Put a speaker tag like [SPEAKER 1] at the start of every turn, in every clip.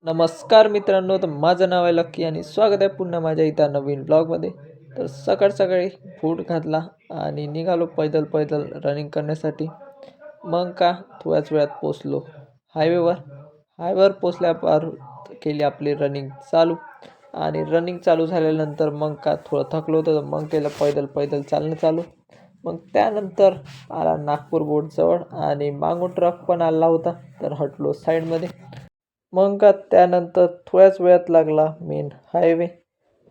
[SPEAKER 1] नमस्कार मित्रांनो, तर माझं नाव आहे लक्की आणि स्वागत आहे पुन्हा माझ्या इथं नवीन ब्लॉगमध्ये. तर सकाळी बूट घातला आणि निघालो पैदल पैदल रनिंग करण्यासाठी. मग का थोड्याच वेळात पोचलो हायवेवर. हायवेवर पोचल्यावर केली आपली रनिंग चालू. आणि रनिंग चालू झाल्यानंतर मग का थोडं थकलो होतं, तर मग केलं पैदल पैदल चालणं चालू. मग त्यानंतर आला नागपूर बोर्डजवळ आणि मागून ट्रक पण आला होता, तर हटलो साईडमध्ये. मग का त्यानंतर थोड्याच वेळात लागला मेन हायवे.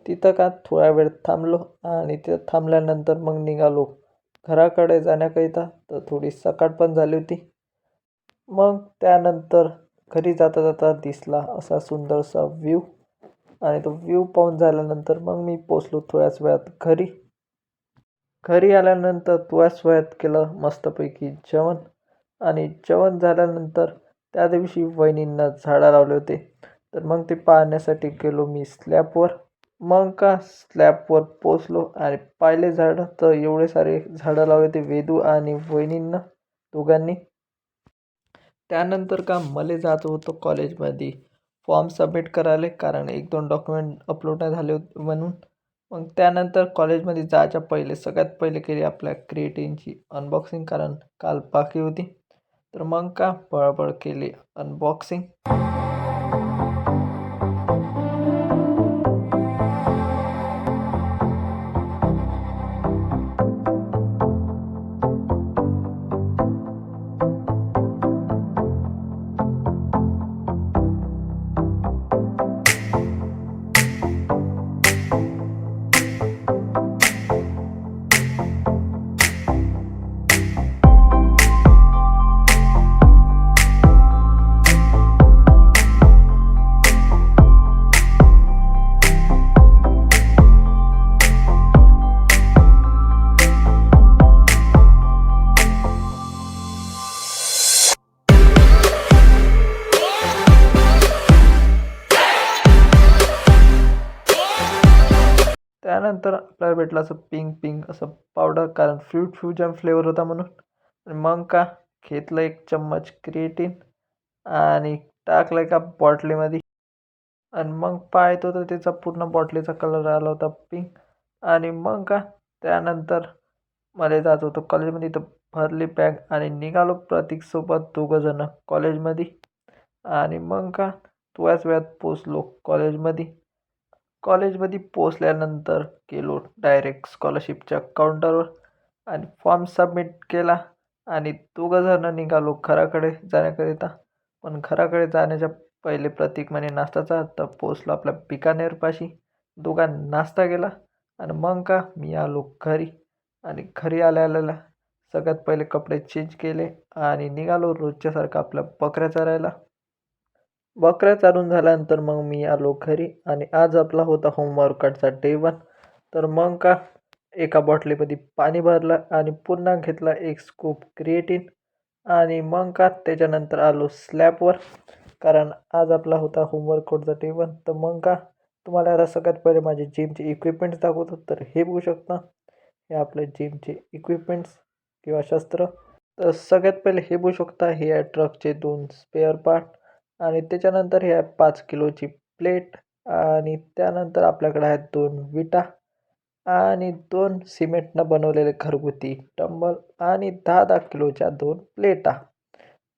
[SPEAKER 1] तिथं का थोड्या वेळ थांबलो आणि तिथं थांबल्यानंतर मग निघालो घराकडे जाण्याकरिता. तर थोडी सकाळ पण झाली होती. मग त्यानंतर घरी जाता जाता दिसला असा सुंदरसा व्ह्यू. आणि तो व्ह्यू पाहून झाल्यानंतर मग मी पोचलो थोड्याच वेळात घरी. घरी आल्यानंतर थोड्याच वेळात केलं मस्तपैकी जेवण. आणि जेवण झाल्यानंतर त्या दिवशी वहिनींना झाडं लावले होते, तर मग ते पाहण्यासाठी गेलो मी स्लॅबवर. मग का स्लॅबवर पोचलो आणि पाहिले झाडं, तर एवढे सारे झाडं लावले ते वेदू आणि वहिनींना दोघांनी. त्यानंतर का मला जायचं होतं कॉलेजमध्ये फॉर्म सबमिट करायला, कारण 1-2 डॉक्युमेंट अपलोड नाही झाले होते म्हणून. मग त्यानंतर कॉलेजमध्ये जायच्या पहिले सगळ्यात पहिले केली आपल्या क्रिएटिनची अनबॉक्सिंग, कारण काल बाकी होती. तर मग का बळबळ केली अनबॉक्सिंग. त्यानंतर आपल्याला भेटलं असं पिंक पिंक असं पावडर, कारण फ्रूट फ्युजन फ्लेवर होता म्हणून. आणि मग का घेतलं 1 चम्मच क्रिएटिन आणि टाकलं एका बॉटलीमध्ये. आणि मग पाहतो तर त्याचा पूर्ण बॉटलीचा कलर आला होता पिंक. आणि मग का त्यानंतर मला जायचं होतं कॉलेजमध्ये, तर भरली बॅग आणि निघालो प्रतीकसोबत दोघंजणं कॉलेजमध्ये. आणि मग का थोड्याच वेळात पोचलो कॉलेजमध्ये. कॉलेजमध्ये पोचल्यानंतर गेलो डायरेक्ट स्कॉलरशिपच्या काउंटरवर आणि फॉर्म सबमिट केला. आणि दोघंजणं निघालो घराकडे जाण्याकरिता. पण घराकडे जाण्याच्या पहिले प्रतीक म्हणे नाश्ताचा, तर पोचलो आपल्या बिकानेरपाशी. दोघांनी नाश्ता केला आणि मग का मी आलो घरी. आणि घरी आल्या सगळ्यात पहिले कपडे चेंज केले आणि निघालो रोजच्यासारखं आपल्या बकऱ्या चरायला. बकऱ्या चारून झाल्यानंतर मग मी आलो घरी आणि आज आपला होता होमवर्कचा डे 1. तर मग का एका बॉटलीमध्ये पाणी भरलं आणि पुन्हा घेतला 1 स्कूप क्रिएटिन. आणि मग का त्याच्यानंतर आलो स्लॅबवर, कारण आज आपला होता होमवर्कचा डे 1. तर मग का तुम्हाला आता सगळ्यात पहिले माझे जिमचे इक्विपमेंट्स दाखवतो. तर हे बघू शकता, हे आपले जिमचे इक्विपमेंट्स किंवा शस्त्र. तर सगळ्यात पहिले हे बघू शकता, हे आहे ट्रकचे 2 स्पेअर पार्ट. आणि त्याच्यानंतर हे आहे 5 किलोची प्लेट. आणि त्यानंतर आपल्याकडे आहेत 2 विटा आणि 2 सिमेंटनं बनवलेले घरगुती डंबल आणि 10-10 किलोच्या 2 प्लेटा.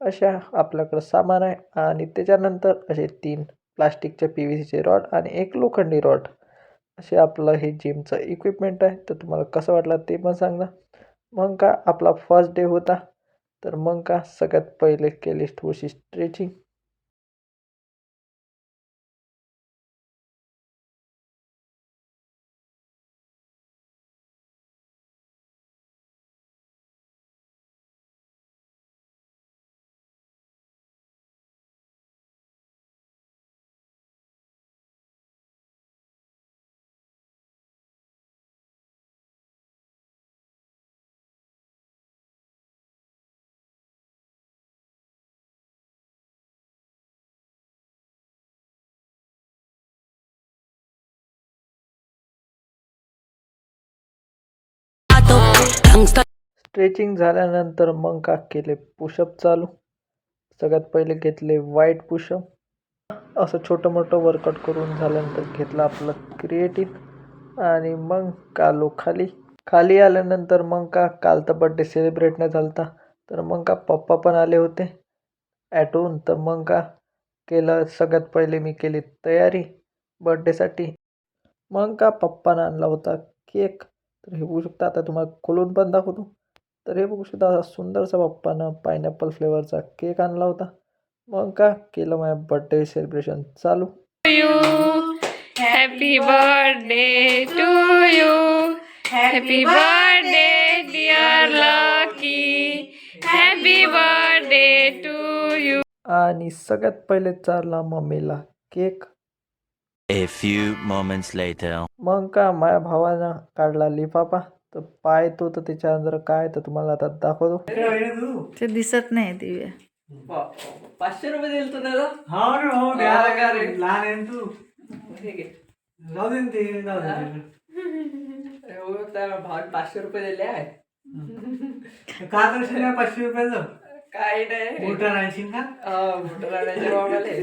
[SPEAKER 1] अशा आपल्याकडं सामान आहे. आणि त्याच्यानंतर असे 3 प्लास्टिकचे PVCचे रॉड आणि 1 लोखंडी रॉड. असे आपलं हे जिमचं इक्विपमेंट आहे. तर तुम्हाला कसं वाटलं ते पण सांगा. मग का आपला फर्स्ट डे होता. तर मग का सगळ्यात पहिले केली थोडीशी स्ट्रेचिंग. स्ट्रेचिंग झाल्यानंतर मग का केले पुशअप चालू. सगळ्यात पहिले घेतले वाईट पुशअप असं छोटं मोठं वर्कआउट करून झाल्यानंतर घेतलं आपलं क्रिएटिन आणि मग आलो खाली. खाली आल्यानंतर मग काल तर बड्डे सेलिब्रेट नाही झालता, तर मग पप्पा पण आले होते ॲटोहून. तर मग केलं, सगळ्यात पहिले मी केली तयारी बड्डेसाठी. मग पप्पानं आणला होता केक. तर हे बघू शकता, आता तुम्हाला खोलून पण दाखवतो. तर हे बघू शकता, असा सुंदरसा पप्पानं पायनॅपल फ्लेवरचा केक आणला होता. मग केलं माझ्या बड्डे सेलिब्रेशन चालू.
[SPEAKER 2] Happy birthday to you, happy birthday dear Lucky, happy birthday to you.
[SPEAKER 1] आणि सगळ्यात पहिले चारला मम्मीला cake.
[SPEAKER 3] A few moments later.
[SPEAKER 1] मग माझ्या भावानं काढला लिफाफा. तर पाहतो तर त्याच्या अंदर काय, तर तुम्हाला आता दाखवतो.
[SPEAKER 2] ते दिसत नाही दिव्या.
[SPEAKER 4] 500 रुपये दिले तू त्याला.
[SPEAKER 5] हो रे हो
[SPEAKER 4] द्यायला का रे?
[SPEAKER 5] लहान आहे ना तू.
[SPEAKER 4] हे घे.
[SPEAKER 5] जाऊ दे ना ते जाऊ दे ते.
[SPEAKER 4] एवढं त्याला भाव 500 रुपये दिले आहे.
[SPEAKER 5] का करशील या 500 रुपयाचं
[SPEAKER 4] काय नाही
[SPEAKER 5] मोठं राहशील का
[SPEAKER 4] मोठं राहण्याचे भावाले.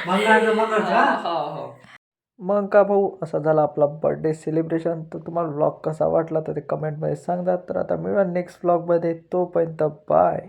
[SPEAKER 5] मग
[SPEAKER 4] हो.
[SPEAKER 1] मग भाऊ, असा झाला आपला बर्थडे सेलिब्रेशन. तर तुम्हाला व्लॉग कसा वाटला तर ते कमेंटमध्ये सांगा. तर आता मिळूया नेक्स्ट व्लॉगमध्ये. तोपर्यंत बाय.